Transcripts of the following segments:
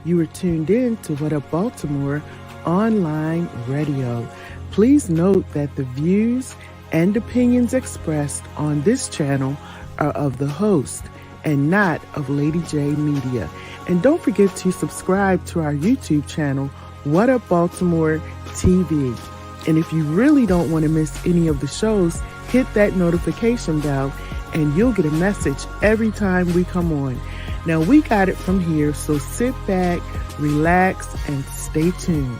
You are tuned in to What Up Baltimore online radio. Please note that the views and opinions expressed on this channel are of the host and not of LadyJ Media. And don't forget to subscribe to our YouTube channel, What Up Baltimore TV. And if you really don't want to miss any of the shows, hit that notification bell and you'll get a message every time we come on. Now, we got it from here, so sit back, relax, and stay tuned.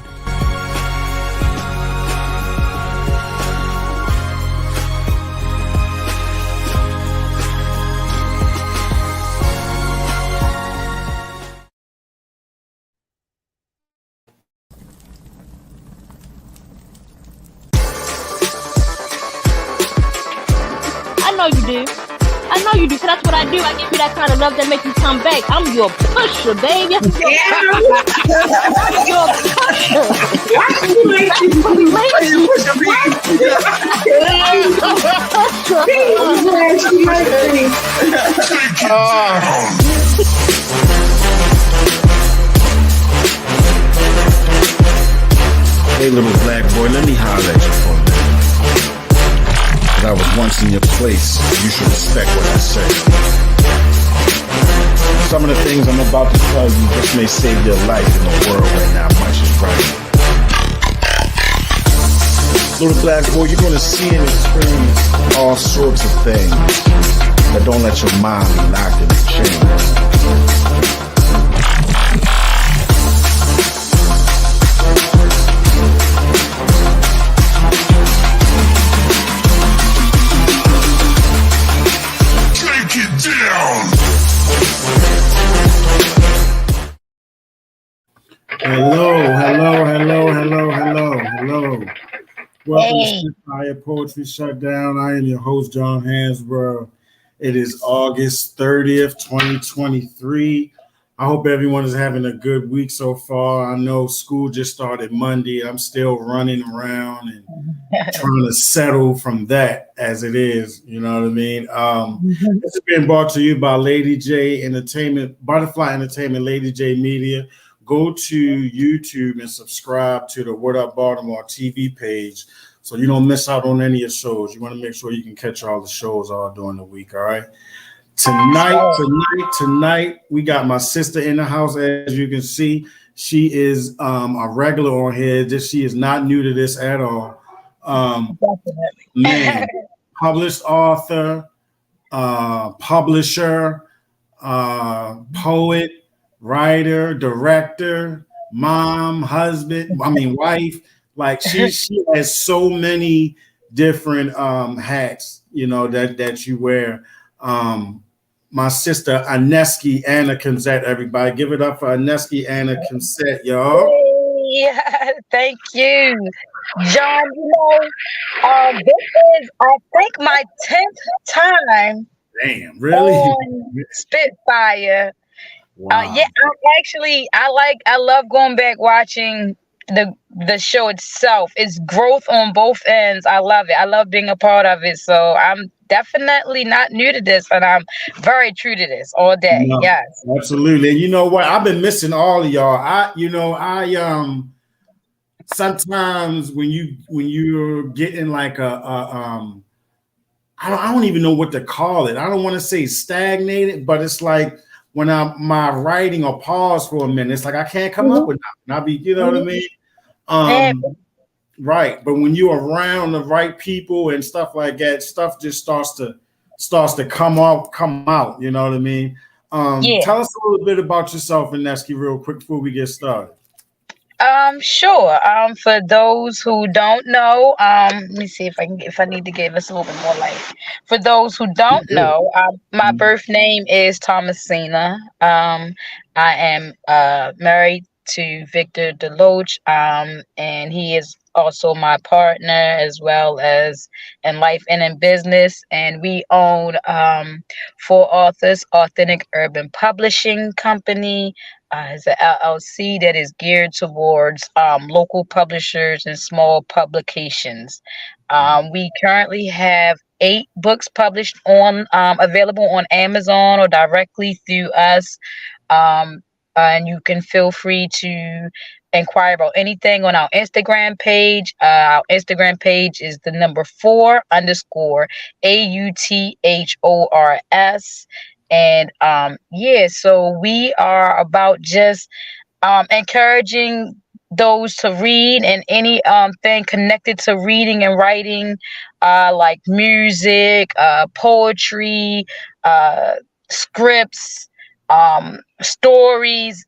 I know you do, because that's what I do. I give you that kind of love that makes you come back. I'm your pusher, baby. Your Hey, little black boy, let me holler at you for a minute. I was once in your place, you should respect what I say. Some of the things I'm about to tell you just may save your life in the world right now. Much is right. Little black boy, you're gonna see and experience all sorts of things, but don't let your mind be locked in a chain. Hello. Welcome to Spitfire Poetry Shutdown. I am your host, John Hansboro. It is August 30th, 2023. I hope everyone is having a good week so far. I know school just started Monday. I'm still running around and trying to settle from that as it is. You know what I mean? This is being brought to you by LadyJ Entertainment, Butterfly Entertainment, LadyJ Media. Go to YouTube and subscribe to the What Up Baltimore TV page so you don't miss out on any of the shows. You want to make sure you can catch all the shows all during the week, all right? Tonight, we got my sister in the house. As you can see, she is a regular on here. She is not new to this at all. Man, published author, publisher, poet, writer, director, mom, husband, wife. Like she has so many different hats, you know, that you wear. My sister Aneski Anna Consett, everybody. Give it up for Aneski Anna Consett, y'all. Yeah, thank you. John, this is, I think, my 10th time. Damn, really? On Spitfire. Wow. I love going back watching the show itself. It's growth on both ends. I love it. I love being a part of it. So I'm definitely not new to this, and I'm very true to this all day. No, yes, absolutely. And you know what? I've been missing all of y'all. I sometimes when you're getting like I don't even know what to call it. I don't want to say stagnated, but it's like when my writing will pause for a minute, it's like I can't come up with nothing. I'll be, you know what I mean? Right. But when you're around the right people and stuff like that, stuff just starts to come out. You know what I mean? Tell us a little bit about yourself, Aneski, real quick before we get started. Sure. For those who don't know, let me see if I need to give us a little bit more light. For those who don't know, my birth name is Thomasina. I am married to Victor Deloach, and he is also my partner as well as in life and in business. And we own 4 authors, Authentic Urban Publishing Company. It's an LLC that is geared towards local publishers and small publications. We currently have 8 books published available on Amazon or directly through us. and you can feel free to inquire about anything on our Instagram page. Our Instagram page is the number 4_AUTHORS. And yeah, so we are about just encouraging those to read, and any thing connected to reading and writing, like music, poetry, uh, scripts, stories,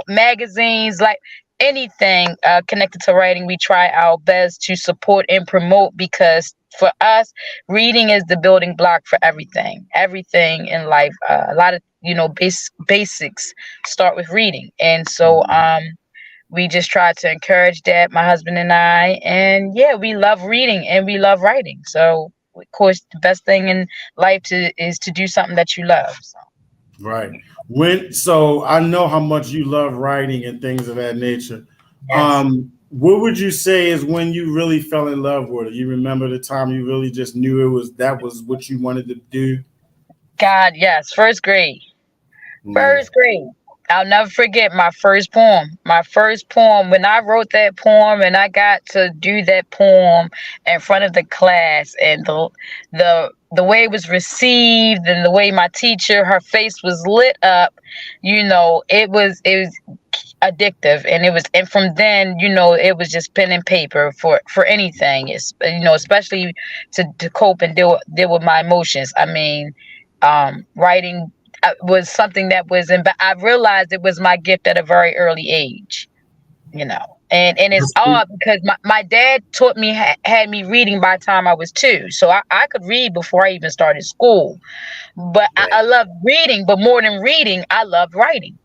magazines, like anything connected to writing. We try our best to support and promote, because for us, reading is the building block for everything in life. A lot of basics start with reading. And so we just try to encourage that, my husband and I. And yeah, we love reading and we love writing. So of course, the best thing in life is to do something that you love. So. Right. So I know how much you love writing and things of that nature. Yes. What would you say is when you really fell in love with it? You remember the time you really just knew that was what you wanted to do? God, yes. First grade. First grade. I'll never forget my first poem. My first poem, when I wrote that poem and I got to do that poem in front of the class, and the way it was received, and the way my teacher, her face was lit up, it was addictive. And from then, it was just pen and paper for anything. It's, especially to cope and deal with my emotions. I mean, writing was something that but I realized it was my gift at a very early age, and it's odd because my dad taught me, had me reading by the time I was 2. So I could read before I even started school, but I love reading, but more than reading, I loved writing.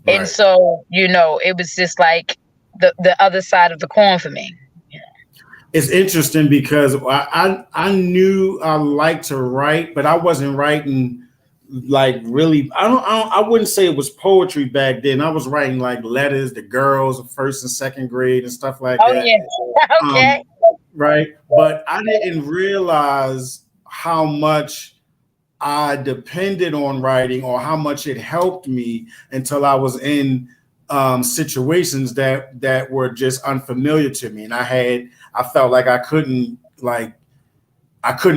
Right. And so, it was just like the other side of the coin for me. It's interesting because I knew I liked to write, but I wasn't writing like really. I wouldn't say it was poetry back then. I was writing like letters to girls of 1st and 2nd grade and stuff like Oh that. yeah. Okay. Right. But I didn't realize how much I depended on writing, or how much it helped me, until I was in situations that were just unfamiliar to me, and I felt like I couldn't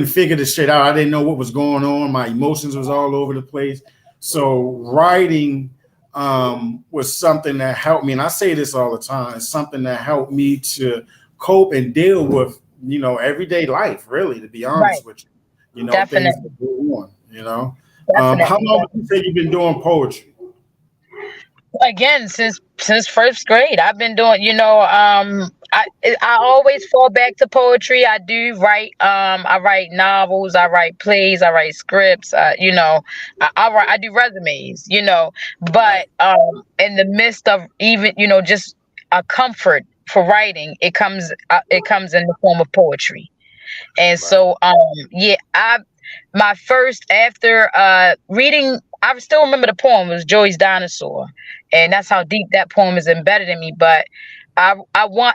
figure this shit out. I didn't know what was going on. My emotions was all over the place. So writing was something that helped me, and I say this all the time. It's something that helped me to cope and deal with everyday life. Really, to be honest with you, Definitely. things that go on. Definitely. How long would you say you've been doing poetry? Again, since first grade, I've been doing. I always fall back to poetry. I do write. I write novels. I write plays. I write scripts. I do resumes. But in the midst of even just a comfort for writing, it comes in the form of poetry. And so yeah, my first, after reading, I still remember the poem was Joy's Dinosaur, and that's how deep that poem is embedded in me. But I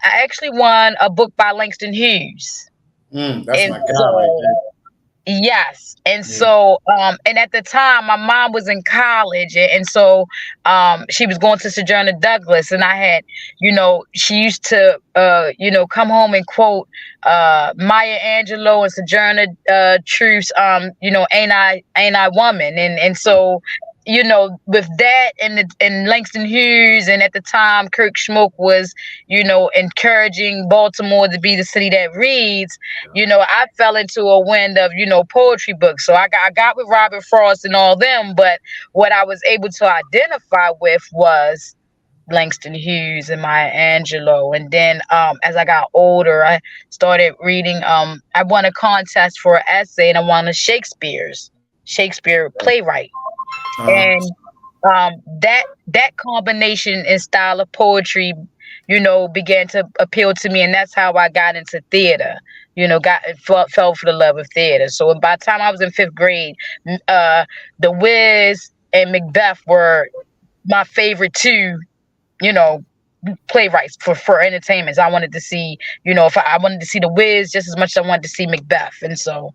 actually won a book by Langston Hughes. That's And my guy right there. Yes. And so, and at the time, my mom was in college. And so, she was going to Sojourner Douglas. And I had, she used to, come home and quote Maya Angelou and Sojourner Truth's, Ain't I Woman? And so, with that and Langston Hughes, and at the time, Kirk Schmoke was, encouraging Baltimore to be the city that reads, I fell into a wind of, poetry books. So I got with Robert Frost and all them, but what I was able to identify with was Langston Hughes and Maya Angelou. And then as I got older, I started reading. I won a contest for an essay, and I won a Shakespeare playwright. And that combination and style of poetry, began to appeal to me, and that's how I got into theater. Fell for the love of theater. So by the time I was in 5th grade, The Wiz and Macbeth were my favorite 2, playwrights for entertainment. I wanted to see, if I wanted to see The Wiz just as much as I wanted to see Macbeth, and so,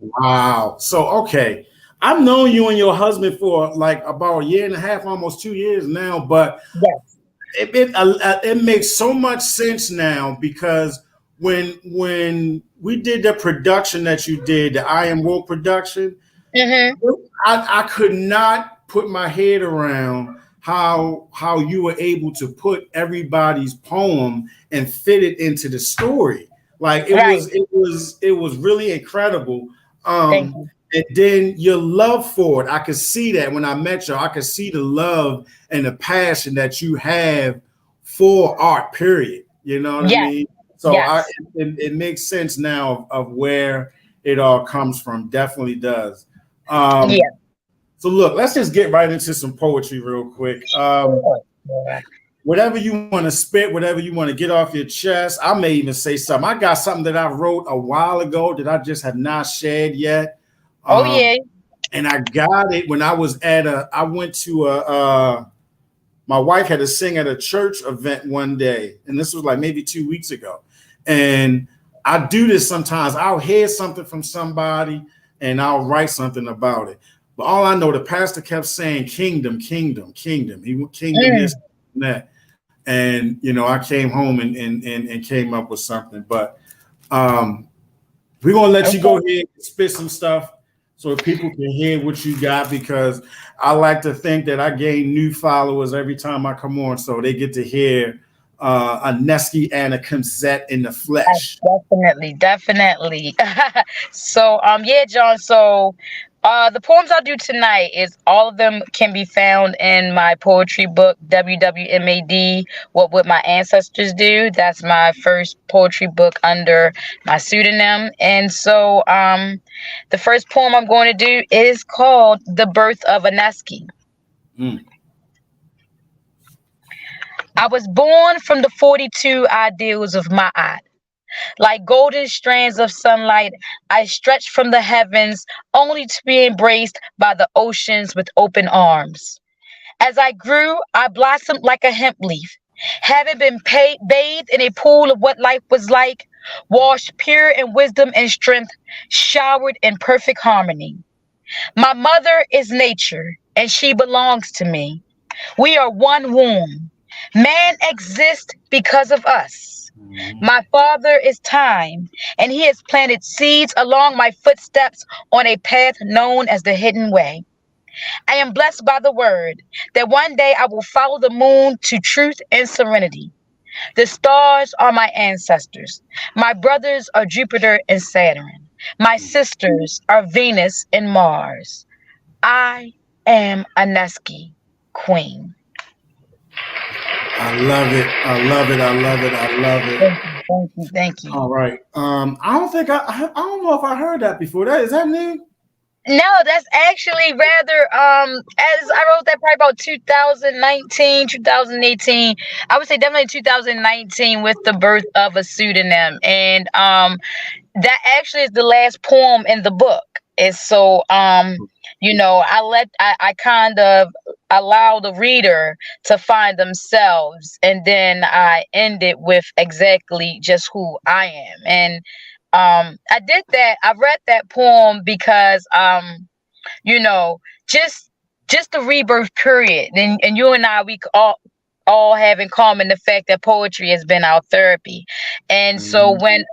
Wow. So okay. I've known you and your husband for like about a year and a half, almost 2 years now, but Yes. it makes so much sense now because when we did the production that you did, the I Am Woke production, Mm-hmm. I could not put my head around how you were able to put everybody's poem and fit it into the story. Like Right. it was really incredible. Thank Um, you. and then your love for it, I could see that when I met you. I could see the love and the passion that you have for art. Period. You know what I Yes. mean? So Yes. it makes sense now of where it all comes from. Definitely does. Um, Yeah. so look, let's just get right into some poetry real quick. Sure. Yeah. Whatever you want to spit, whatever you want to get off your chest. I may even say something. I got something that I wrote a while ago that I just have not shared yet. Oh Um, yeah. and I got it when I was I went to my wife had to sing at a church event one day, and this was like maybe 2 weeks ago. And I do this sometimes. I'll hear something from somebody and I'll write something about it. But all I know, the pastor kept saying kingdom, kingdom, kingdom. He kingdom this Mm. and that. And I came home and came up with something. But um, we're gonna let you go Okay. ahead and spit some stuff so people can hear what you got because I like to think that I gain new followers every time I come on, so they get to hear Aneski and a Consett in the flesh. Definitely, definitely. So, yeah, John. So, the poems I'll do tonight is all of them can be found in my poetry book, WWMAD. What would my ancestors do? That's my first poetry book under my pseudonym. And so, the first poem I'm going to do is called "The Birth of Aneski." Mm. I was born from the 42 ideals of Ma'at. Like golden strands of sunlight, I stretched from the heavens only to be embraced by the oceans with open arms. As I grew, I blossomed like a hemp leaf, having been bathed in a pool of what life was like, washed pure in wisdom and strength, showered in perfect harmony. My mother is nature, and she belongs to me. We are one womb. Man exists because of us. Mm. My father is time, and he has planted seeds along my footsteps on a path known as the hidden way. I am blessed by the word that one day I will follow the moon to truth and serenity. The stars are my ancestors. My brothers are Jupiter and Saturn. My sisters are Venus and Mars. I am Aneski, Queen. I love it. I love it. I love it. I love it. Thank you, thank you, thank you. All right. I don't think I don't know if I heard that before. That is that new? No, that's actually rather as I wrote that probably about 2019, 2018. I would say definitely 2019 with the birth of a pseudonym. And that actually is the last poem in the book. And so I kind of allow the reader to find themselves, and then I end it with exactly just who I am. And I did that. I read that poem because you know, just the rebirth period. And you and I, we all have in common the fact that poetry has been our therapy. And so Mm. when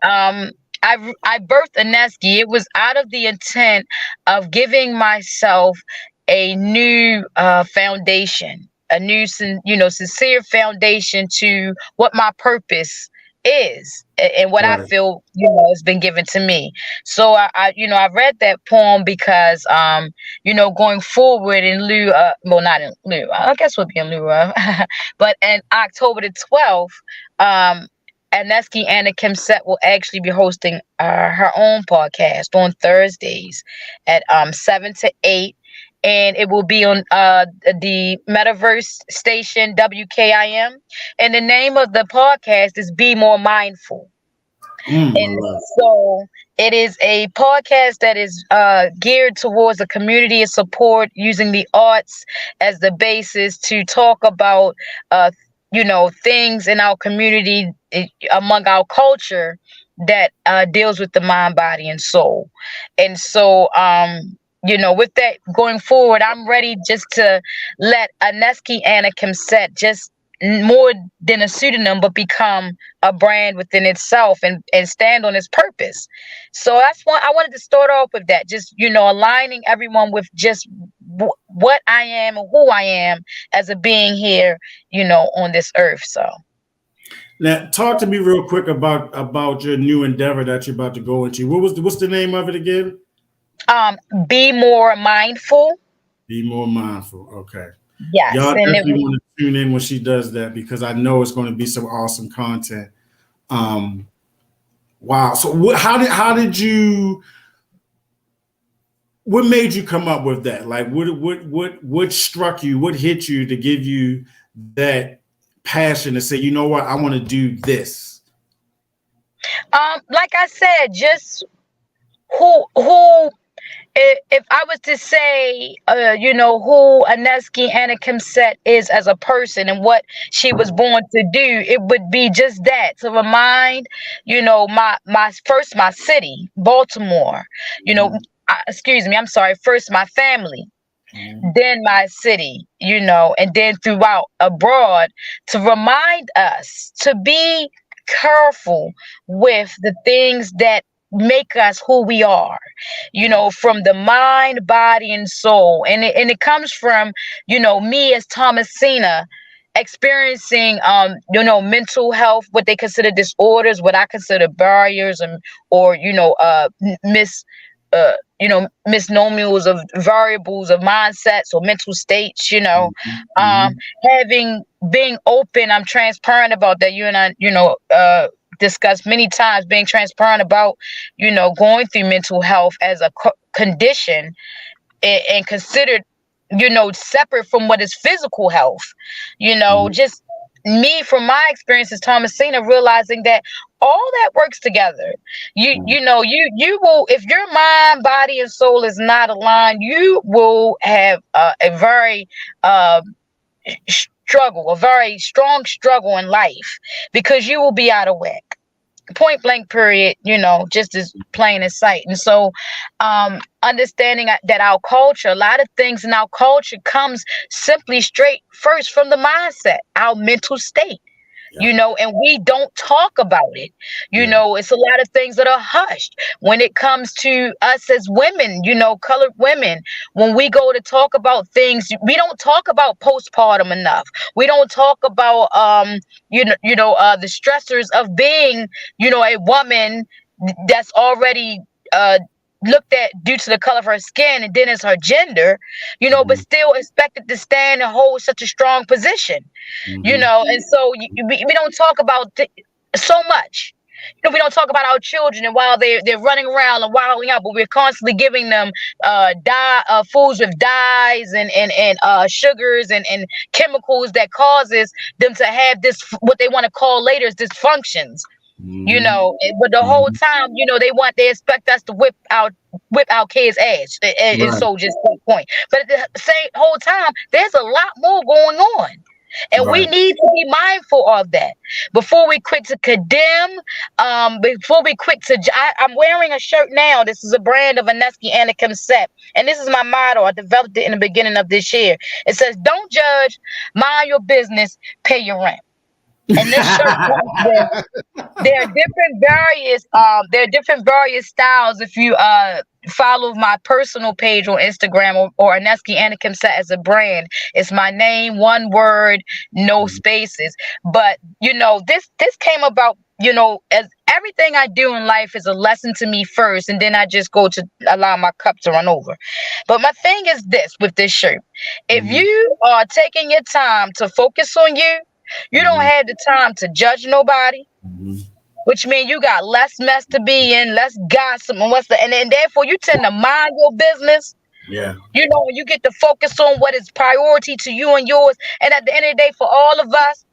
I birthed Aneski, it was out of the intent of giving myself a new foundation, a new sincere foundation to what my purpose is, and what I Right. feel has been given to me. So I read that poem because going forward in lieu of, well, not in lieu, I guess would be in lieu of, but in October the 12th, Aneski Anna Kimset will actually be hosting her own podcast on Thursdays at 7 to 8. And it will be on the Metaverse station WKIM. And the name of the podcast is Be More Mindful. I And love so it is a podcast that is geared towards a community of support, using the arts as the basis to talk about, things in our community, among our culture that deals with the mind, body, and soul. And so, with that going forward, I'm ready just to let Aneski Anakim set just more than a pseudonym, but become a brand within itself and stand on its purpose. So that's why I wanted to start off with that, just, aligning everyone with just what I am and who I am as a being here, on this earth. So. Now, talk to me real quick about your new endeavor that you're about to go into. What's the name of it again? Be more mindful. Be more mindful. Okay. Yes. Y'all definitely want to tune in when she does that, because I know it's going to be some awesome content. Wow. So what made you come up with that? Like what struck you? What hit you to give you that passion to say, you know what, I want to do this? Like I said, just who if I was to say, who Aneski Anakim Set is as a person and what she was born to do, it would be just that, to remind, my city, Baltimore, excuse me, I'm sorry, first my family, then my city, and then throughout abroad, to remind us to be careful with the things that make us who we are, from the mind, body, and soul. And it comes from, me as Thomasina experiencing, mental health, what they consider disorders, what I consider barriers, or misnomers of variables of mindsets or mental states, being open. I'm transparent about that. You and I, discussed many times, being transparent about, going through mental health as a condition and considered, separate from what is physical health, just me from my experience as Thomasina, realizing that all that works together. You will, if your mind, body, and soul is not aligned, you will have a very a very strong struggle in life, because you will be out of whack. Point blank, period, just as plain as sight. And so understanding that our culture, a lot of things in our culture comes simply straight first from the mindset, our mental state. And we don't talk about it. It's a lot of things that are hushed when it comes to us as women, colored women. When we go to talk about things, we don't talk about postpartum enough. We don't talk about, the stressors of being, a woman that's already, looked at due to the color of her skin, and then it's her gender, but still expected to stand and hold such a strong position, and so we don't talk about so much. We don't talk about our children, and while they're running around and wilding out, but we're constantly giving them foods with dyes and sugars and chemicals that causes them to have this, what they want to call later, is dysfunctions. But the whole time, they expect us to whip our kids' ass, and so just that point. But at the same whole time, there's a lot more going on, and we need to be mindful of that before we quit to condemn. Before we quit to, I'm wearing a shirt now. This is a brand of Aneski Anakim Set, and this is my motto. I developed it in the beginning of this year. It says, "Don't judge, mind your business, pay your rent." And this shirt, there are different various styles. If you follow my personal page on Instagram, or Aneski Anakim Set as a brand, it's my name, one word, no spaces. But this came about, as everything I do in life is a lesson to me first, and then I just go to allow my cup to run over. But my thing is this with this shirt: if you are taking your time to focus on you don't have the time to judge nobody, which means you got less mess to be in, less gossip, and then therefore you tend to mind your business. Yeah. You get to focus on what is priority to you and yours. And at the end of the day, for all of us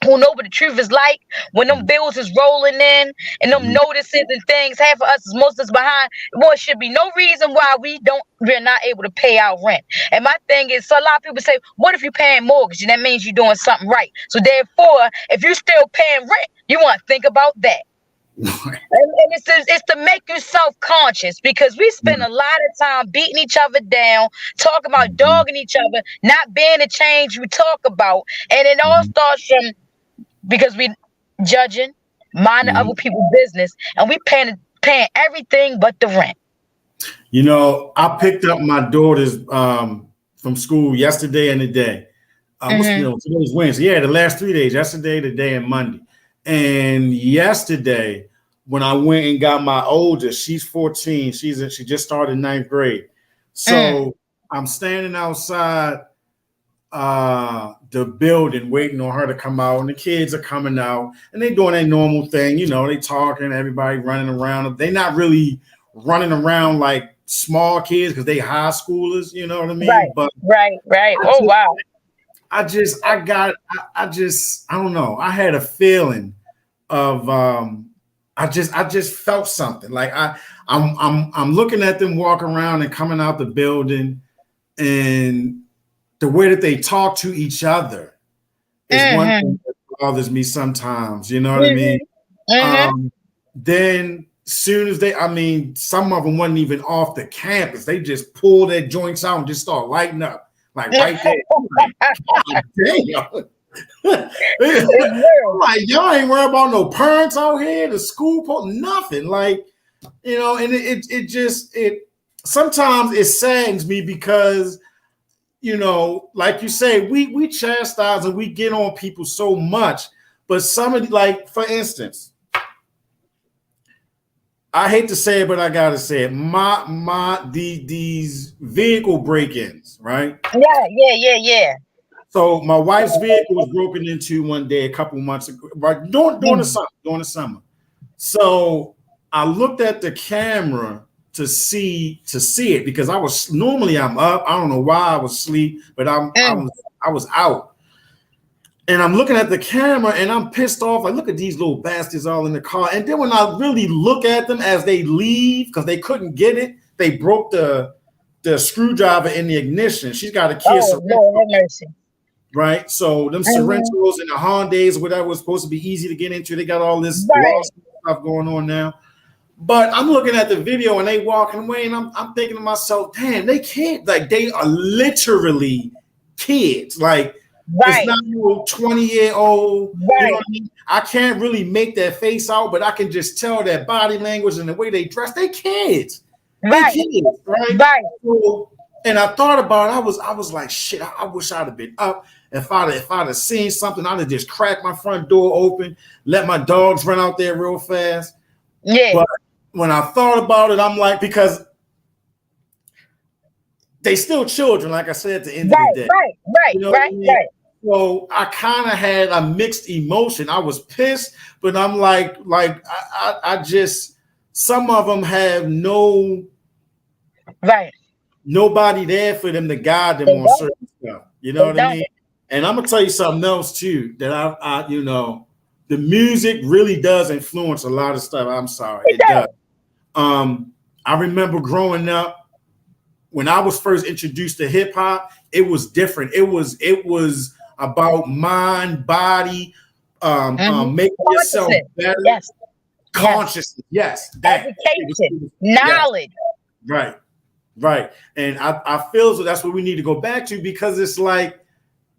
who know what the truth is like, when them bills is rolling in and them notices and things, half of us is most of us behind. Boy, it should be no reason why we're not able to pay our rent. And my thing is, so a lot of people say, what if you're paying mortgage? And that means you're doing something right. So therefore, if you're still paying rent, you want to think about that. And it's to make you self-conscious, because we spend a lot of time beating each other down, talking about dogging each other, not being the change we talk about. And it all starts from because we judging, minding other people's business, and we paying everything but the rent. You know, I picked up my daughters from school yesterday and today. Today's Wednesday. Yeah, the last 3 days, yesterday, today, and Monday. And yesterday, when I went and got my oldest, she's 14. She just started 9th grade. So I'm standing outside the building waiting on her to come out, and the kids are coming out and they doing their normal thing. You know, they talking, everybody running around. They're not really running around like small kids because they high schoolers, you know what I mean? Right. Oh, wow. I don't know. I had a feeling of I just felt something. Like I'm looking at them walk around and coming out the building, and the way that they talk to each other is one thing that bothers me sometimes. You know what I mean? Then soon as some of them wasn't even off the campus. They just pull their joints out and just start lighting up. Like right there. Like, damn. Like, y'all ain't worried about no parents out here, the school, nothing. Like, you know, and it sometimes it saddens me because, you know, like you say, we chastise and we get on people so much, but somebody, like, for instance, I hate to say it, but I gotta say it. These vehicle break-ins, right? Yeah. So my wife's vehicle was broken into one day a couple months ago, right? During the summer. So I looked at the camera to see it because I'm up. I don't know why I was asleep, but I was out. And I'm looking at the camera and I'm pissed off. Like, look at these little bastards all in the car. And then when I really look at them as they leave, because they couldn't get it, they broke the screwdriver in the ignition. She's got a kid. Lord have mercy. Right? So them Sorrentos and the Hondas, whatever was supposed to be easy to get into, they got all this stuff going on now. But I'm looking at the video and they walking away, and I'm thinking to myself, damn, they can't, like, they are literally kids. Like, it's not no 20-year-old. You know what I mean? I can't really make their face out, but I can just tell their body language and the way they dress. They kids. They kids, right? So, and I thought about it. I was like, shit, I wish I'd have been up. If I'd have seen something, I'd have just cracked my front door open, let my dogs run out there real fast. Yeah. But when I thought about it, I'm like, because they still children, like I said, at the end of the day. Right. You know what I mean? So I kind of had a mixed emotion. I was pissed, but I'm like I just, some of them have nobody there for them to guide them on certain stuff. You know what I mean? And I'm gonna tell you something else too, that I you know, the music really does influence a lot of stuff. I'm sorry, it does. I remember growing up when I was first introduced to hip hop. It was different. It was about mind, body, making yourself better. Yes. Consciousness. Yes. Education, knowledge. Yes. Right. And I feel so that's what we need to go back to, because it's like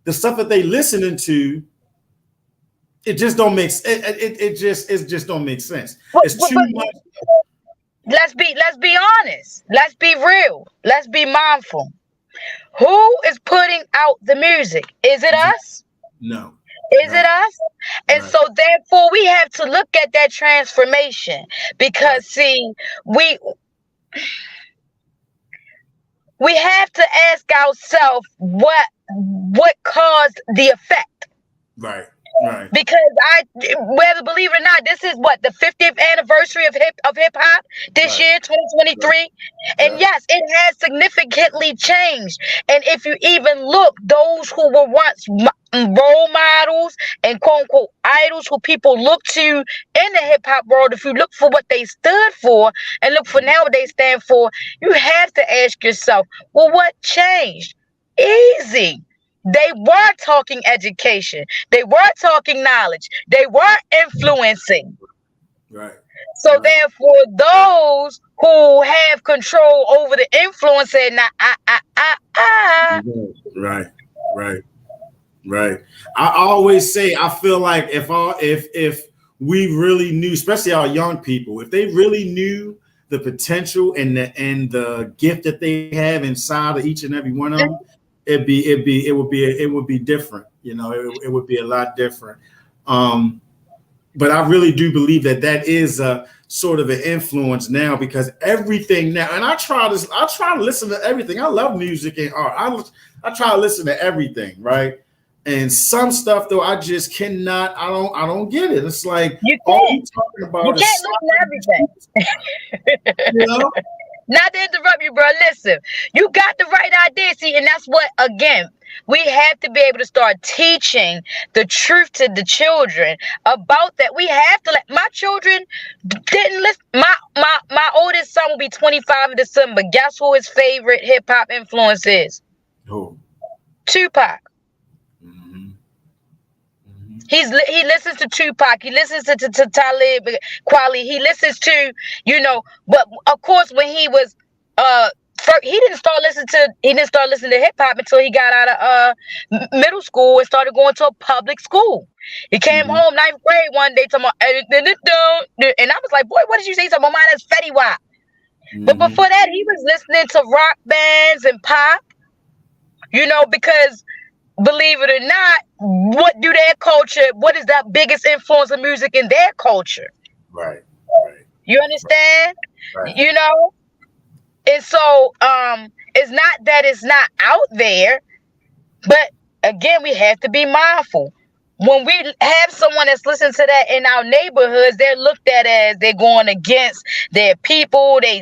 the stuff that they listening to, it just don't make it just don't make sense. It's too much. Let's be honest. Let's be real. Let's be mindful. Who is putting out the music? Is it us? No. Is it us? And so therefore we have to look at that transformation, because see, we have to ask ourselves what caused the effect. Right. Because whether believe it or not, this is what, the 50th anniversary of hip hop this year, 2023. And yes, it has significantly changed. And if you even look, those who were once role models and quote unquote idols who people look to in the hip hop world, if you look for what they stood for and look for now what they stand for, you have to ask yourself, well, what changed? Easy. They were talking education. They were talking knowledge. They were influencing. Right. So therefore, those who have control over the influence say, nah, Right, right, right. I always say I feel like if we really knew, especially our young people, if they really knew the potential and the gift that they have inside of each and every one of them, it would be different. You know, it would be a lot different. But I really do believe that is a sort of an influence now, because everything now, and I try to listen to everything. I love music and art. I try to listen to everything, right? And some stuff though, I just cannot. I don't get it. It's like all you talking about you is can't listen to everything. you know? Not to interrupt you, bro. Listen, you got the right idea. See, and that's what, again, we have to be able to start teaching the truth to the children about that. We have to let my children didn't listen. My oldest son will be 25 in December. Guess who his favorite hip hop influence is? Who? Tupac. Mm-hmm. Mm-hmm. He listens to Tupac. He listens to Talib Kweli. He listens to, but of course when he was he didn't start listening to hip hop until he got out of middle school and started going to a public school. He came home 9th grade one day talking about, and I was like, boy, what did you say? Something, mine is Fetty Wap. But before that, he was listening to rock bands and pop, because believe it or not, what is that biggest influence of music in their culture? Right. You understand? Right. And so it's not that it's not out there, but again, we have to be mindful. When we have someone that's listening to that in our neighborhoods, they're looked at as they're going against their people. They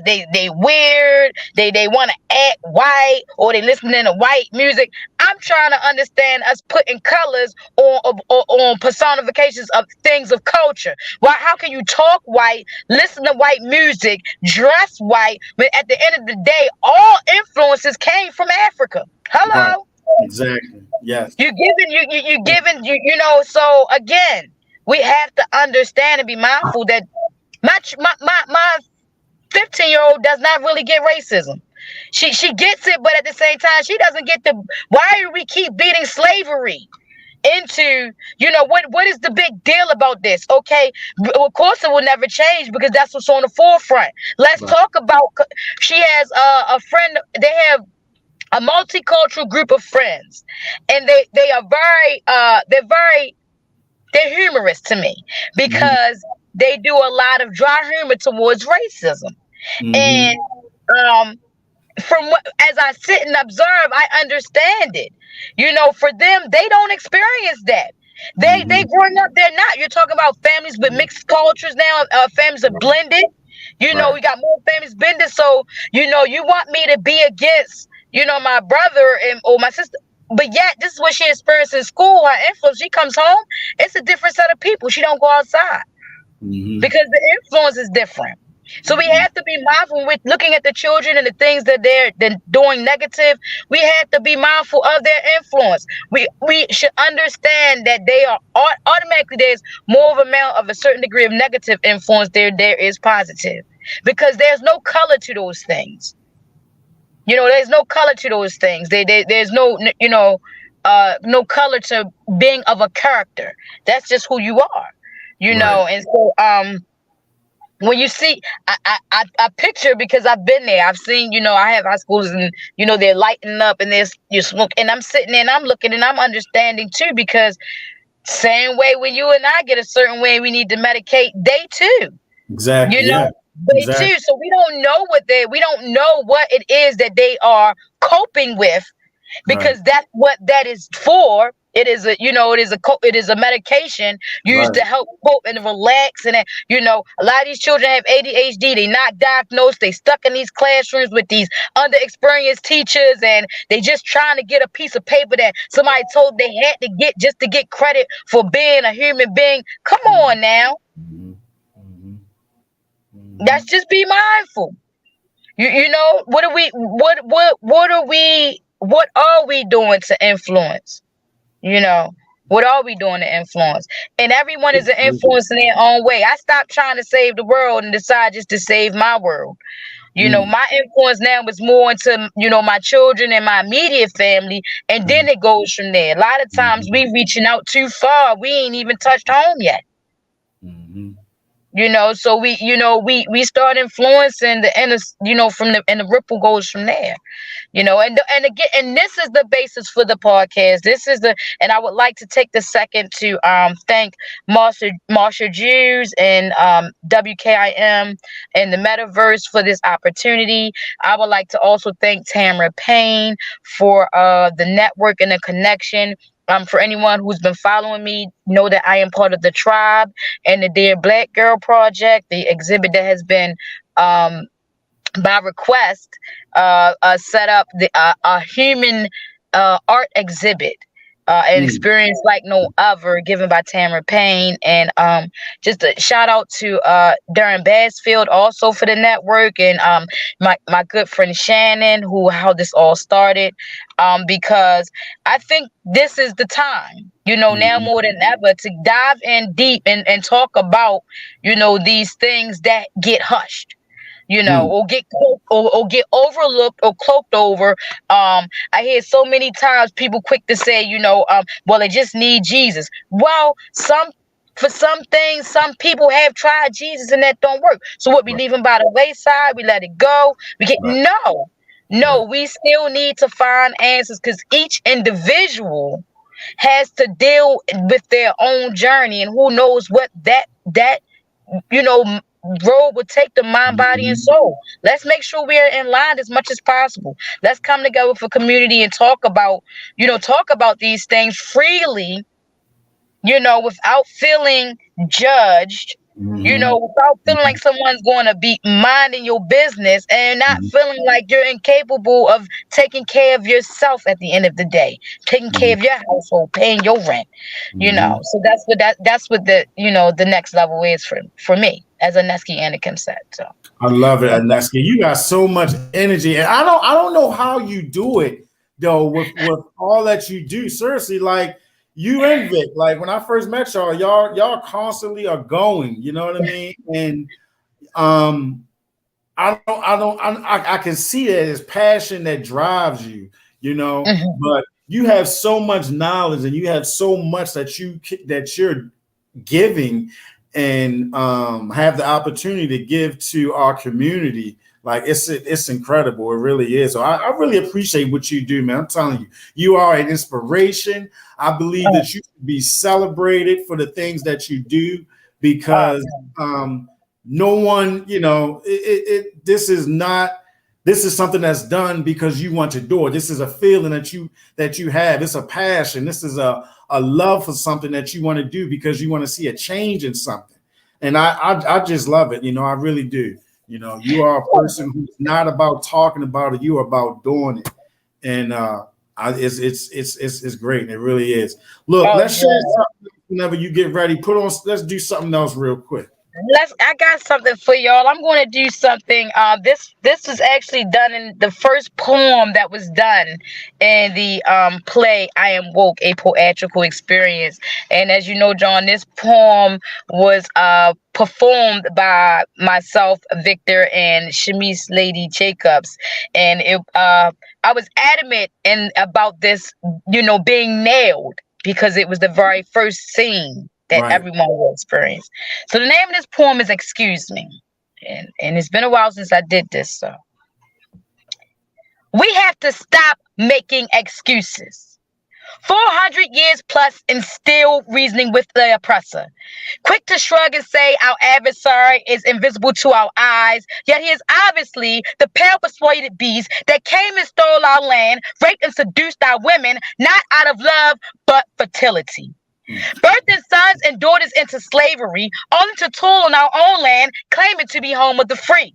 weird. They want to act white, or they listening to white music. I'm trying to understand us putting colors on personifications of things of culture. Why? How can you talk white, listen to white music, dress white, but at the end of the day, all influences came from Africa? Hello. Right. Exactly. Yes. You're giving, so again, we have to understand and be mindful that my 15-year-old does not really get racism. She gets it, but at the same time, she doesn't get why do we keep beating slavery into, what is the big deal about this? Okay, of course it will never change because that's what's on the forefront. Let's talk about, she has a friend, they have a multicultural group of friends, and they are they're humorous to me because they do a lot of dry humor towards racism. And from as I sit and observe, I understand it. For them, they don't experience that. They growing up, they're not. You're talking about families with mixed cultures now. Families are blended. We got more families blended. So you want me to be against my brother or my sister, but yet this is what she experienced in school. Her influence. She comes home, it's a different set of people. She don't go outside because the influence is different. So we have to be mindful when we're looking at the children and the things that they're doing negative. We have to be mindful of their influence. We should understand that they are automatically, there's more of amount of a certain degree of negative influence there is positive, because there's no color to those things. There's no color to those things. There's no no color to being of a character. That's just who you are. And so when you see, I picture, because I've been there. I've seen, I have high schools, and they're lighting up, and there's you smoke, and I'm sitting there and I'm looking and I'm understanding too, because same way when you and I get a certain way we need to medicate, they too. Exactly. They too. So we don't know what it is that they are coping with, because that's what that is for. It is a medication used to help cope and relax. And a lot of these children have ADHD. They not diagnosed. They stuck in these classrooms with these underexperienced teachers, and they just trying to get a piece of paper that somebody told they had to get just to get credit for being a human being. Come on now. Let's just be mindful. What are we doing to influence? What are we doing to influence? And everyone is an influence in their own way. I stopped trying to save the world and decided just to save my world. My influence now is more into, my children and my immediate family, and then it goes from there. A lot of times we reaching out too far. We ain't even touched home yet. So we start influencing the inner, from and the ripple goes from there. And again, and this is the basis for the podcast. And I would like to take the second to thank Marsha Jews and WKIM and the Metaverse for this opportunity. I would like to also thank Tamara Payne for the network and the connection. For anyone who's been following me, know that I am part of the tribe and the Dear Black Girl Project, the exhibit that has been by request set up a human art exhibit, an experience like no other, given by Tamara Payne. And just a shout out to Darren Basfield also for the network, and my good friend Shannon, how this all started, because I think this is the time, now more than ever, to dive in deep and talk about, these things that get hushed, or get overlooked or cloaked over. I hear so many times people quick to say, well, they just need Jesus. Well, for some things, some people have tried Jesus and that don't work. So what, we leave them by the wayside? We let it go? No, we still need to find answers, because each individual has to deal with their own journey, and who knows what that road would take the mind, body, and soul. Let's make sure we're in line as much as possible. Let's come together for community and talk about these things freely, without feeling judged, without feeling like someone's going to be minding your business, and not feeling like you're incapable of taking care of yourself at the end of the day, taking care of your household, paying your rent, So that's what the next level is for me, as Aneski Anakim said. So I love it, Aneski. You got so much energy, and I don't know how you do it though, with all that you do. Seriously, like you and Vic, like when I first met y'all constantly are going. You know what I mean? And I can see that it's passion that drives you. But you have so much knowledge, and you have so much that you're giving, and have the opportunity to give to our community. Like it's incredible. It really is. So I really appreciate what you do, man. I'm telling you, you are an inspiration. I believe that you should be celebrated for the things that you do, because no one, this is something that's done because you want to do it. This is a feeling that you have. It's a passion. This is a love for something that you want to do because you want to see a change in something. And I just love it. I really do. You are a person who's not about talking about it. You are about doing it. And it's great. It really is. Look, let's share something whenever you get ready. Let's do something else real quick. I got something for y'all. I'm going to do something. This was actually done in the first poem that was done in the play I Am Woke, a Poetical Experience. And as you know, John, this poem was performed by myself, Victor, and Shamice Lady Jacobs. And I was adamant about this, being nailed, because it was the very first scene that everyone will experience. So the name of this poem is Excuse Me. And it's been a while since I did this. So we have to stop making excuses. 400 years plus and still reasoning with the oppressor. Quick to shrug and say our adversary is invisible to our eyes, yet he is obviously the pale persuaded beast that came and stole our land, raped and seduced our women, not out of love, but fertility. Birthing sons and daughters into slavery, only to toil on our own land, claiming to be home of the free.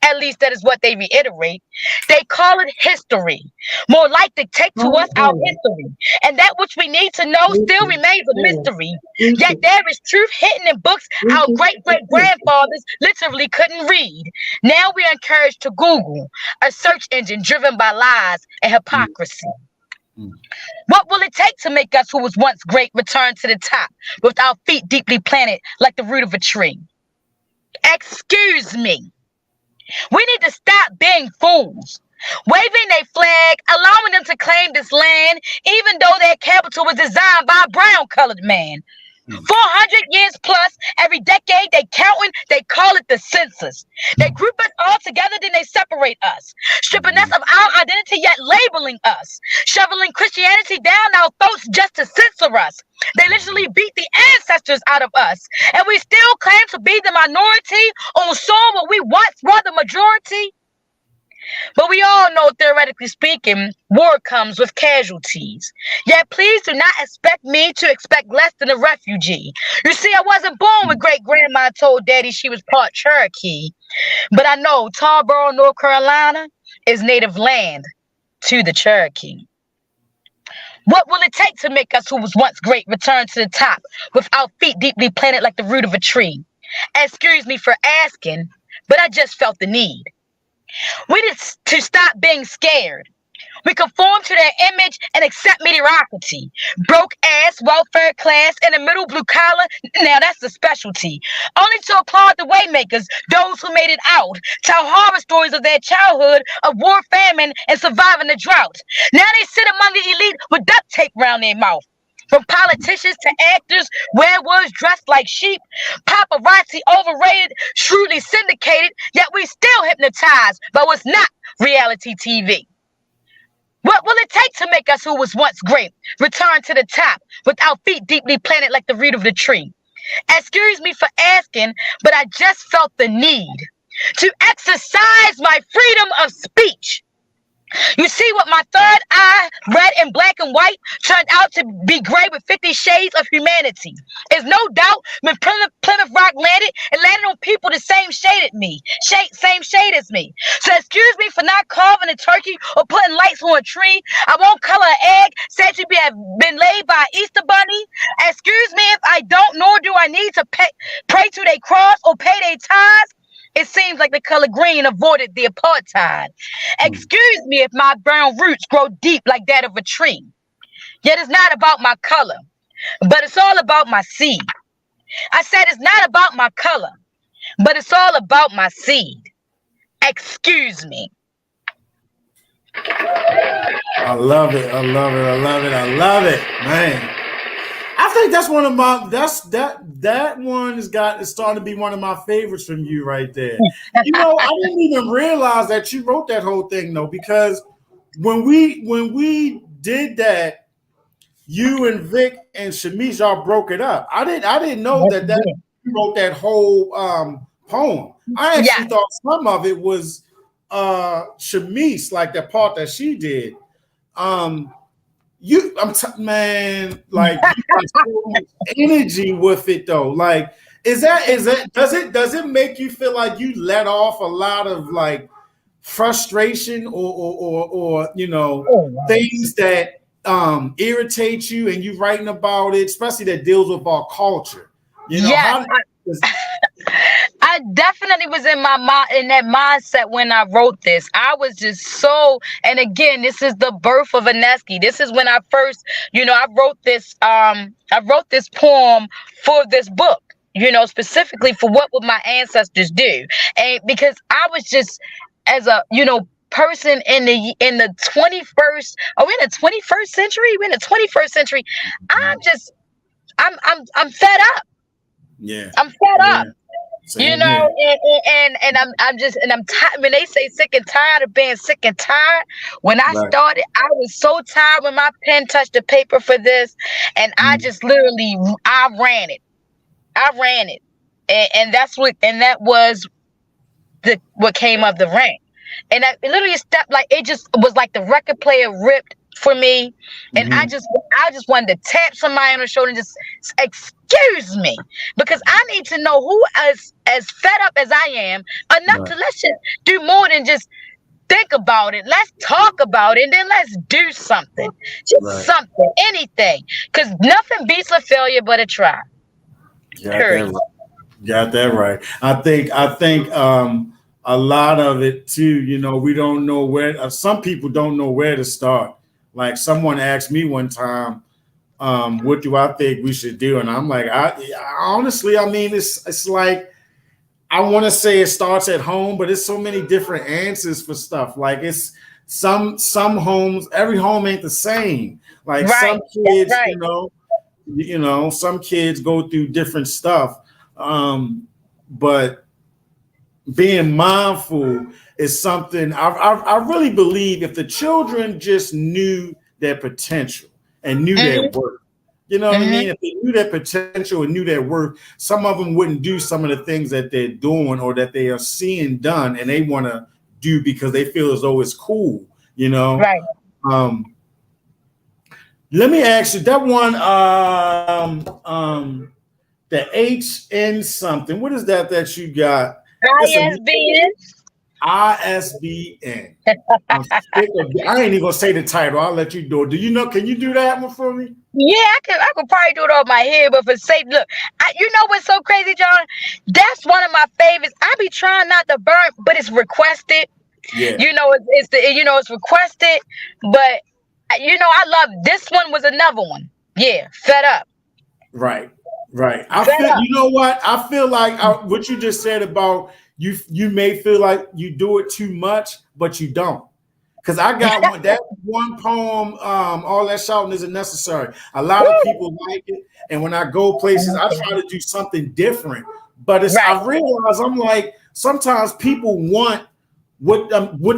At least that is what they reiterate. They call it history. More like dictate to us our history. And that which we need to know still remains a mystery. Yet there is truth hidden in books our great-great-grandfathers literally couldn't read. Now we are encouraged to Google, a search engine driven by lies and hypocrisy. What will it take to make us who was once great return to the top with our feet deeply planted like the root of a tree? Excuse me. We need to stop being fools, waving their flag, allowing them to claim this land, even though their capital was designed by a brown-colored man. 400 years plus, every decade they counting, they call it the census. They group us all together, then they separate us, stripping us of our identity yet labeling us, shoveling Christianity down our throats just to censor us. They literally beat the ancestors out of us, and we still claim to be the minority on soil what we once were the majority. But we all know, theoretically speaking, war comes with casualties. Yet please do not expect me to expect less than a refugee. You see, I wasn't born when great-grandma told daddy she was part Cherokee. But I know Hansboro, North Carolina is native land to the Cherokee. What will it take to make us who was once great return to the top with our feet deeply planted like the root of a tree? Excuse me for asking, but I just felt the need. We need to stop being scared. We conform to their image and accept mediocrity. Broke ass, welfare class, and a middle blue collar, now that's the specialty. Only to applaud the waymakers, those who made it out. Tell horror stories of their childhood, of war, famine, and surviving the drought. Now they sit among the elite with duct tape around their mouth. From politicians to actors, werewolves dressed like sheep, paparazzi overrated, shrewdly syndicated, yet we still hypnotized by what's not reality TV. What will it take to make us who was once great return to the top with our feet deeply planted like the root of the tree? Excuse me for asking, but I just felt the need to exercise my freedom of speech. You see what my third eye, red and black and white, turned out to be gray with 50 shades of humanity. There's no doubt when Plymouth Rock landed, it landed on people the same shade as me. Same shade as me. So excuse me for not carving a turkey or putting lights on a tree. I won't color an egg said to have been laid by an Easter bunny. Excuse me if I don't, nor do I need to pray to their cross or pay their tithes. It seems like the color green avoided the apartheid. Excuse me if my brown roots grow deep like that of a tree. Yet it's not about my color, but it's all about my seed. I said it's not about my color, but it's all about my seed. Excuse me. I love it. I love it. I love it. I love it, man. I think that's one of my that one is starting to be one of my favorites from you right there. You know, I didn't even realize that you wrote that whole thing though, because when we did that, you and Vic and Shamish y'all broke it up. I didn't know that you wrote that whole poem. I actually thought some of it was Shamish, like the part that she did. Man, like you got so much energy with it though. Like, does it make you feel like you let off a lot of like frustration or you know things that irritate you, and you writing about it, especially that deals with our culture? You know, I definitely was in that mindset when I wrote this. I was just so, and again, this is the birth of Aneski. This is when I first, I wrote this poem for this book, specifically for what would my ancestors do. And because I was just, as a, person in the 21st, are we in the 21st century? We're in the 21st century. I'm fed up. Yeah. I'm fed up. Same and I'm tired. When they say sick and tired of being sick and tired, when I started, I was so tired when my pen touched the paper for this, and I just literally I ran it, and that was what came of the rant, and it literally stepped like it just was like the record player ripped for me, and I just wanted to tap somebody on the shoulder and just excuse me, because I need to know who as fed up as I am enough to let's just do more than just think about it. Let's talk about it, and then let's do something, just something, anything, because nothing beats a failure but a try. Got that right. I think a lot of it too, we don't know where, some people don't know where to start Like someone asked me one time, what do I think we should do? And I'm like, honestly, I mean, it's like, I want to say it starts at home, but it's so many different answers for stuff. Like it's some homes, every home ain't the same. Like some kids, some kids go through different stuff. But being mindful is something I really believe if the children just knew their potential and knew their worth. You know what I mean? If they knew their potential and knew their worth, some of them wouldn't do some of the things that they're doing or that they are seeing done and they want to do because they feel as though it's cool, you know? Right. Let me ask you that one, the HN something. What is that you got? ISBN. ISBN. I ain't even gonna say the title. I'll let you do it. Do you know? Can you do that one for me? Yeah, I could probably do it off my head, but for sake, look, you know what's so crazy, John? That's one of my favorites. I be trying not to burn, but it's requested. Yeah. You know, it's requested, but I love this one. Was another one. Yeah, Fed Up. Right. I feel. You know what? I feel like what you just said about you. You may feel like you do it too much, but you don't. Because I got one, that one poem, all that shouting isn't necessary. A lot of people like it. And when I go places, I try to do something different. But I realize I'm like, sometimes people want what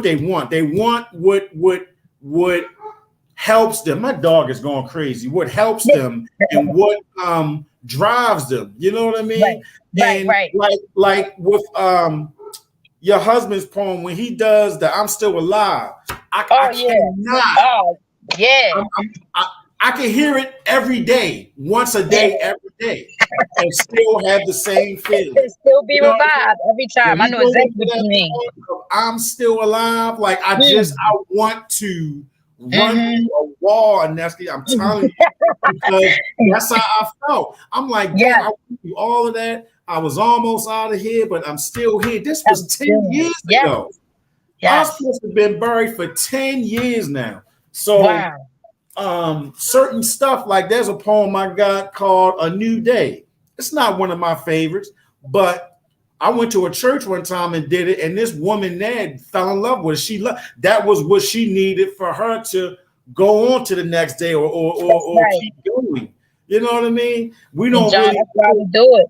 they want. They want what helps them. My dog is going crazy. What helps them and what drives them. You know what I mean? Right. Like with your husband's poem, when he does the "I'm Still Alive," I cannot. Oh yeah. I can hear it every day, once a day, every day, and still have the same feeling. It still be revived every time. I know exactly what you mean. I'm still alive. Like I want to run through a wall, Aneski. I'm telling you, because that's how I felt. I'm like, I went through all of that. I was almost out of here, but I'm still here. This was 10 years ago. I was supposed to have been buried for 10 years now. So certain stuff, like there's a poem I got called A New Day. It's not one of my favorites, but I went to a church one time and did it, and this woman there fell in love with it. That was what she needed for her to go on to the next day or keep going. You know what I mean? We don't really that's why we do it.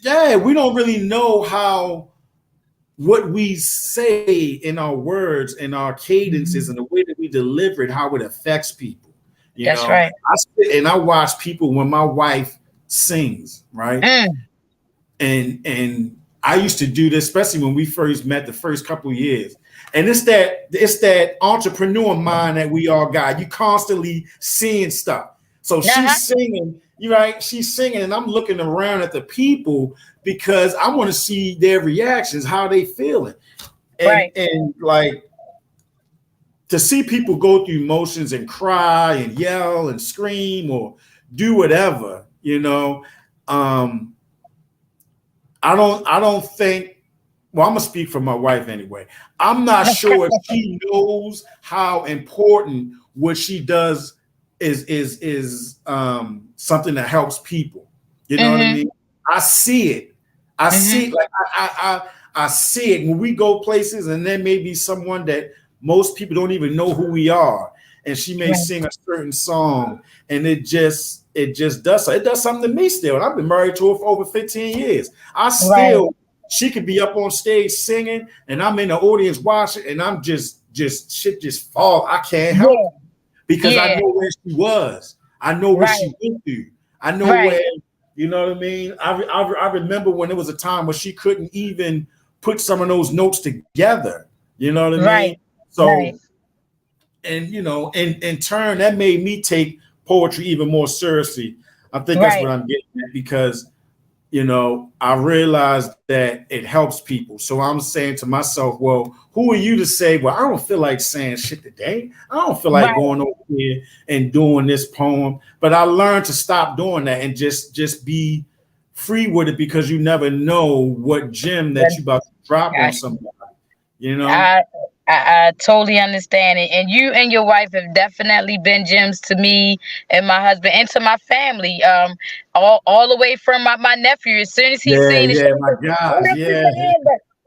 Yeah, we don't really know what we say in our words and our cadences and the way that we deliver it, how it affects people. That's right. I watch people when my wife sings, right? And I used to do this, especially when we first met the first couple of years. And it's that entrepreneur mind that we all got. You constantly seeing stuff. So she's singing, right? She's singing, and I'm looking around at the people because I want to see their reactions, how they feeling. And like to see people go through emotions and cry and yell and scream or do whatever, I don't think, well, I'm gonna speak for my wife anyway. I'm not sure if she knows how important what she does is something that helps people. You know what I mean? I see it. I see it. Like I see it when we go places, and there may be someone that most people don't even know who we are, and she may sing a certain song, and it just does so. It does something to me still. And I've been married to her for over 15 years. She could be up on stage singing, and I'm in the audience watching, and I'm just shit just fall. I can't help it because I know where she was. I know what she went through. I know where, you know what I mean? I remember when there was a time where she couldn't even put some of those notes together. You know what I mean? So, and in turn, that made me take poetry even more seriously. I think that's what I'm getting at, because I realized that it helps people. So I'm saying to myself, well, who are you to say, well, I don't feel like saying shit today. I don't feel like going over here and doing this poem. But I learned to stop doing that and just be free with it, because you never know what gem that you about to drop on somebody. I totally understand it. And you and your wife have definitely been gems to me and my husband and to my family. All the way from my nephew. As soon as he Yeah, seen the yeah, show, my oh, gosh, that's his yeah. man.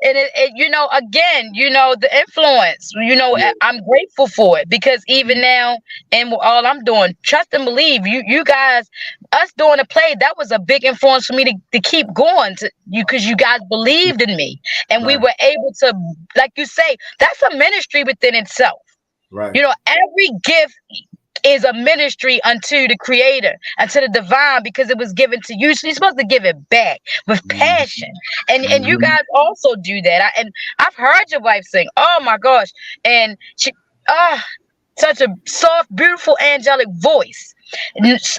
And you know, again, you know, the influence, you know, I'm grateful for it because even now, and all I'm doing, trust and believe, you guys, us doing the play, that was a big influence for me to keep going to you because you guys believed in me and we Right. were able to, like you say, that's a ministry within itself. Right. You know, every gift is a ministry unto the creator, unto the divine, because it was given to you. So you're supposed to give it back with passion. And you guys also do that. And I've heard your wife sing. Oh my gosh. And she such a soft, beautiful, angelic voice.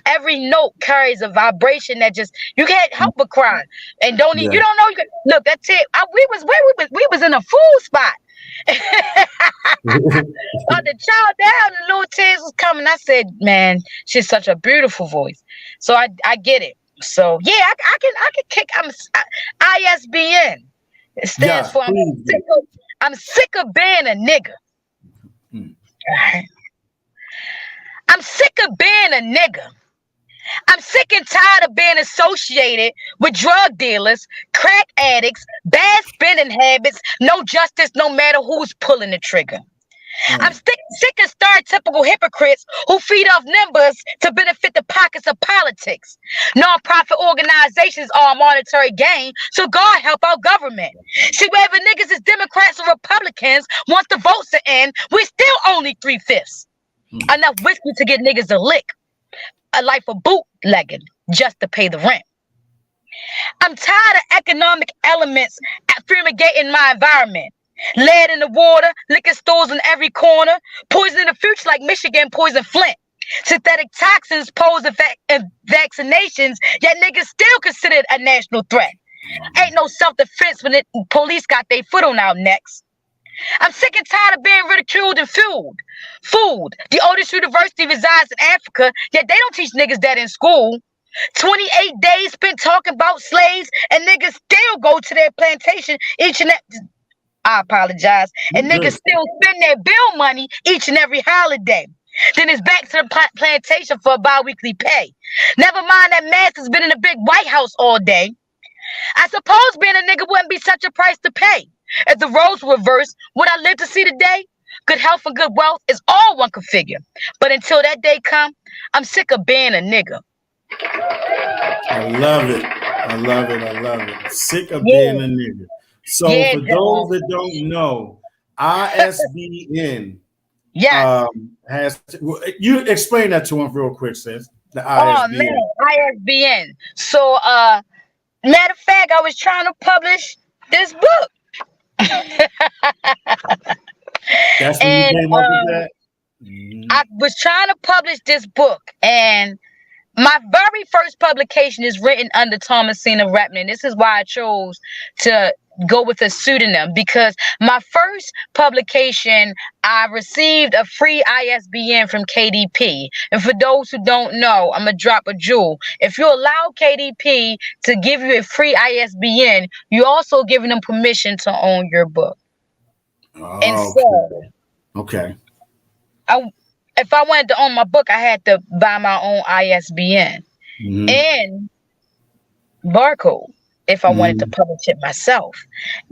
Every note carries a vibration that just you can't help but cry. And don't you don't know look, that's it. We was in a fool spot. The child down, the little tears was coming. I said, "Man, she's such a beautiful voice." So I get it. So yeah, I can kick. ISBN. It stands for I'm sick of being a nigga. Right. I'm sick of being a nigga. I'm sick and tired of being associated with drug dealers, crack addicts, bad spending habits, no justice, no matter who's pulling the trigger. I'm sick of stereotypical hypocrites who feed off numbers to benefit the pockets of politics. Non-profit organizations are a monetary gain, so God help our government. See, whether niggas is Democrats or Republicans, once the votes are in, we're still only 3/5. Enough whiskey to get niggas a lick. A life of bootlegging just to pay the rent. I'm tired of economic elements fumigating my environment. Lead in the water, liquor stores in every corner, poison in the future like Michigan poison Flint. Synthetic toxins pose vaccinations, yet niggas still considered a national threat. Ain't no self-defense when the police got their foot on our necks. I'm sick and tired of being ridiculed and fooled. The oldest university resides in Africa, yet they don't teach niggas that in school. 28 days spent talking about slaves, and niggas still go to their plantation each and every... I apologize. And niggas still spend their bill money each and every holiday. Then it's back to the plantation for a bi-weekly pay. Never mind that Master's been in the big White House all day. I suppose being a nigga wouldn't be such a price to pay. If the roles were reversed, would I live to see the day? Good health and good wealth is all one could figure. But until that day come, I'm sick of being a nigga. I love it. I love it. I love it. Sick of being a nigga. So for those that don't know, ISBN has you explain that to them real quick, sis. The ISBN. Oh man, ISBN. So matter of fact, I was trying to publish this book. That's when you came up with that? I was trying to publish this book, and my very first publication is written under Thomasina Repnin. This is why I chose to go with a pseudonym, because my first publication, I received a free ISBN from KDP. And for those who don't know, I'm going to drop a jewel. If you allow KDP to give you a free ISBN, you're also giving them permission to own your book. Oh, and so, okay. If I wanted to own my book, I had to buy my own ISBN and barcode if I wanted to publish it myself.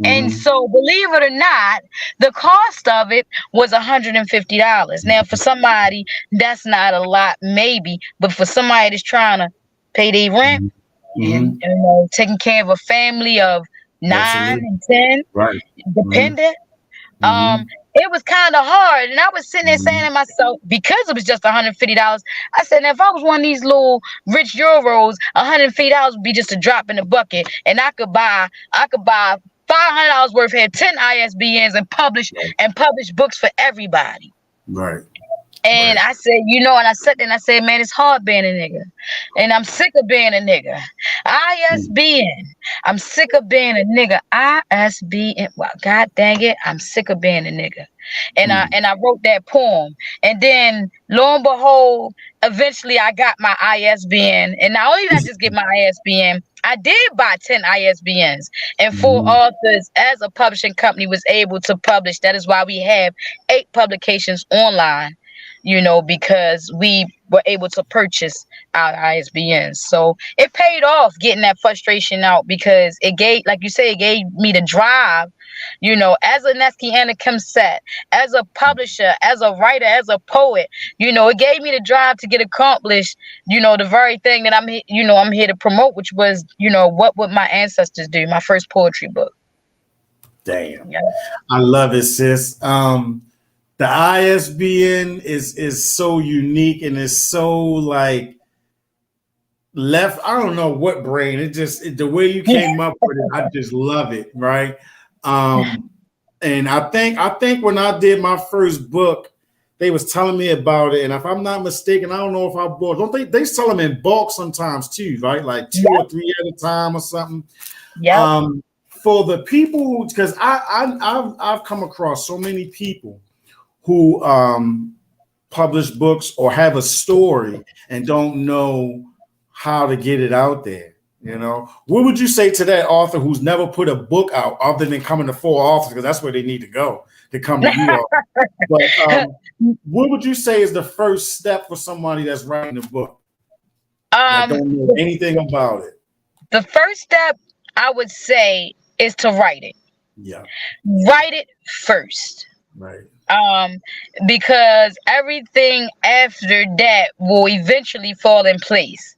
And so, believe it or not, the cost of it was $150. Now, for somebody, that's not a lot, maybe, but for somebody that's trying to pay their rent and, you know, taking care of a family of 9 and 10, dependent, it was kind of hard. And I was sitting there saying to myself, because it was just $150, I said, now if I was one of these little rich Euros, $150 would be just a drop in the bucket. And I could buy $500 worth, had 10 ISBNs and publish books for everybody. Right. And I said, you know, and I sat there and I said, man, it's hard being a nigga. And I'm sick of being a nigga. ISBN. I'm sick of being a nigga. ISBN. Well, God dang it. I'm sick of being a nigga. And I wrote that poem. And then lo and behold, eventually I got my ISBN. And not only did I just get my ISBN, I did buy 10 ISBNs and 4 authors as a publishing company was able to publish. That is why we have 8 publications online, because we were able to purchase our ISBNs. So it paid off getting that frustration out because it gave, like you say, it gave me the drive, as a Aneski and a Kim said, as a publisher, as a writer, as a poet, it gave me the drive to get accomplished, the very thing that I'm here to promote, which was, what would my ancestors do? My first poetry book. Damn. Yeah. I love it, sis. The ISBN is so unique and it's so like left. I don't know what brain. The way you came up with it, I just love it, right? And I think when I did my first book, they was telling me about it, and if I'm not mistaken, I don't know if I bought. Don't they sell them in bulk sometimes too, right? Like 2 or 3 at a time or something. Yeah. For the people, because I've come across so many people who publish books or have a story and don't know how to get it out there. What would you say to that author who's never put a book out other than coming to 4 authors, because that's where they need to go to come to you all. But what would you say is the first step for somebody that's writing a book that don't know anything about it? The first step I would say is to write it. Yeah. Write it first. Right. Because everything after that will eventually fall in place.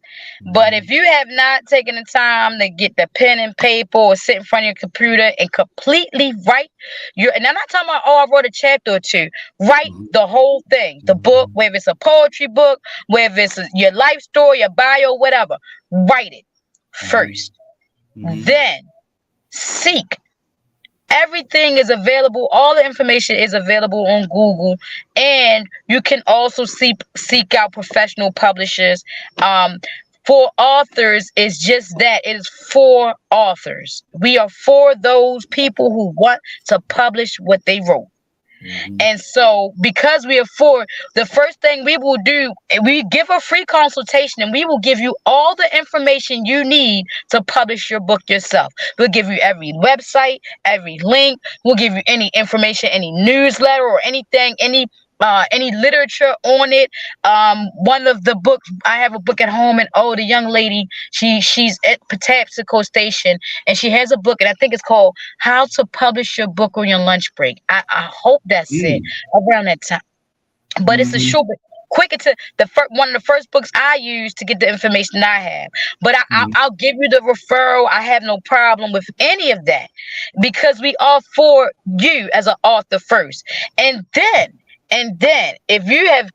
But if you have not taken the time to get the pen and paper or sit in front of your computer and completely write and I'm not talking about, I wrote a chapter or 2. Write the whole thing, the book, whether it's a poetry book, whether it's your life story, your bio, whatever. Write it first. Then seek. Everything is available. All the information is available on Google, and you can also seek out professional publishers. For authors, is just that. It is for authors. We are for those people who want to publish what they wrote. And so, because we are for, the first thing we will do, we give a free consultation, and we will give you all the information you need to publish your book yourself. We'll give you every website, every link. We'll give you any information, any newsletter or anything, any literature on it. One of the books, I have a book at home, and the young lady, she's at Patapsco Station, and she has a book, and I think it's called How to Publish Your Book on Your Lunch Break. I hope that's it, around that time. But it's a short, quicker to one of the first books I use to get the information I have. But I'll give you the referral. I have no problem with any of that, because we are for you as an author first, and then if you have,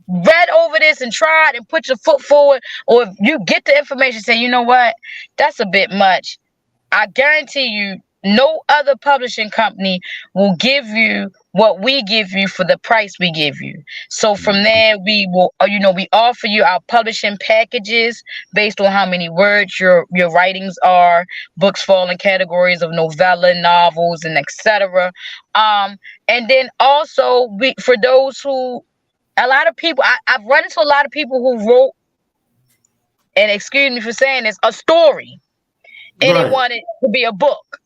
read over this and tried and put your foot forward, or if you get the information, say, you know what, that's a bit much, I guarantee you no other publishing company will give you what we give you for the price we give you. So from there, we will, we offer you our publishing packages based on how many words your writings are. Books fall in categories of novella, novels, and etc. And then also, for those who, a lot of people, I've run into a lot of people who wrote, and excuse me for saying this, a story, and they want it to be a book.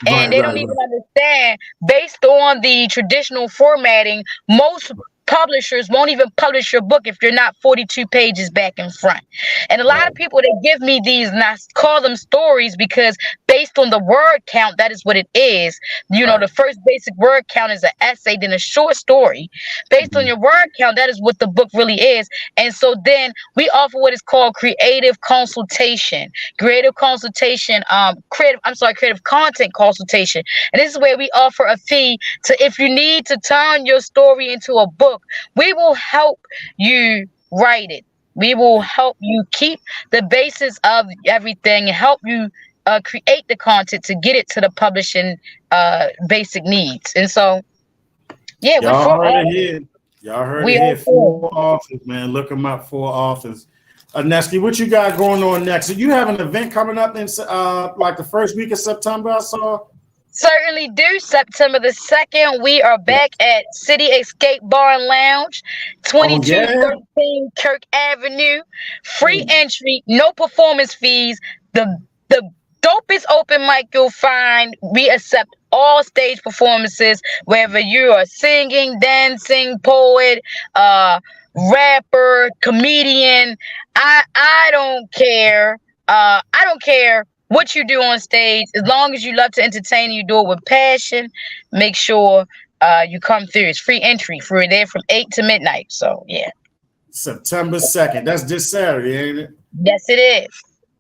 And they don't even understand, based on the traditional formatting, most publishers won't even publish your book if you're not 42 pages back and front. And a lot of people, they give me these, and I call them stories, because based on the word count, that is what it is. The first basic word count is an essay, then a short story. Based on your word count, that is what the book really is. And so then we offer what is called creative consultation, creative content consultation. And this is where we offer a fee to, if you need to turn your story into a book, we will help you write it. We will help you keep the basis of everything and help you create the content to get it to the publishing basic needs. And so, yeah, y'all heard it here. Y'all heard it here. 4 authors, man. Look them up. 4 authors. Aneski, what you got going on next? So you have an event coming up in like the first week of September, I saw? Certainly do. September the 2nd, we are back at City Escape Bar and Lounge, Oh yeah. 2213 Kirk Avenue. Free entry, no performance fees. The dopest open mic you'll find. We accept all stage performances, whether you are singing, dancing, poet, rapper, comedian. I don't care. I don't care what you do on stage, as long as you love to entertain and you do it with passion. Make sure you come through. It's free entry. We're there from 8 to midnight. So yeah. September 2nd. That's this Saturday, ain't it? Yes, it is.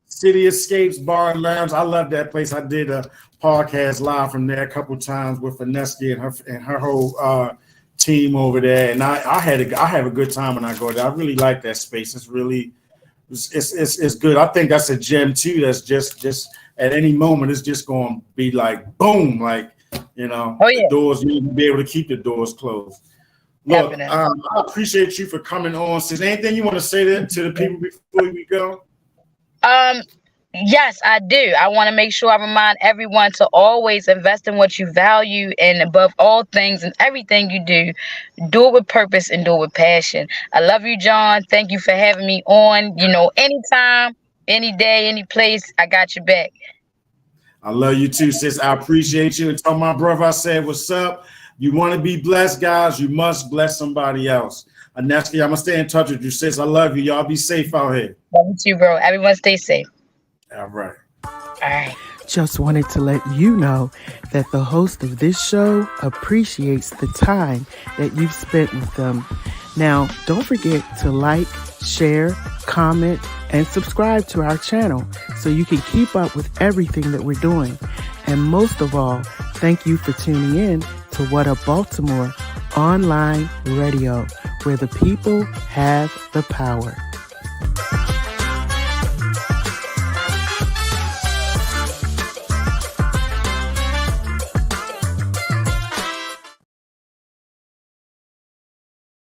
City Escapes Bar and Lounge. I love that place. I did a podcast live from there a couple times with Aneski and her whole team over there. And I have a good time when I go there. I really like that space. It's really it's good. I think that's a gem too. That's just at any moment it's just going to be like boom, like the doors. You need to be able to keep the doors closed. Look, I appreciate you for coming on. Is there anything you want to say to the people before we go? Yes, I do. I want to make sure I remind everyone to always invest in what you value, and above all things and everything you do it with purpose and do it with passion. I love you, John. Thank you for having me on. Anytime, any day, any place, I got your back. I love you too, sis. I appreciate you. And tell my brother I said what's up. You want to be blessed, guys, you must bless somebody else. Aneski, I'm going to stay in touch with you, sis. I love you. Y'all be safe out here. Love you too, bro. Everyone stay safe. All right. All right. Just wanted to let you know that the host of this show appreciates the time that you've spent with them. Now, don't forget to like, share, comment, and subscribe to our channel so you can keep up with everything that we're doing. And most of all, thank you for tuning in to What Up Baltimore online radio, where the people have the power.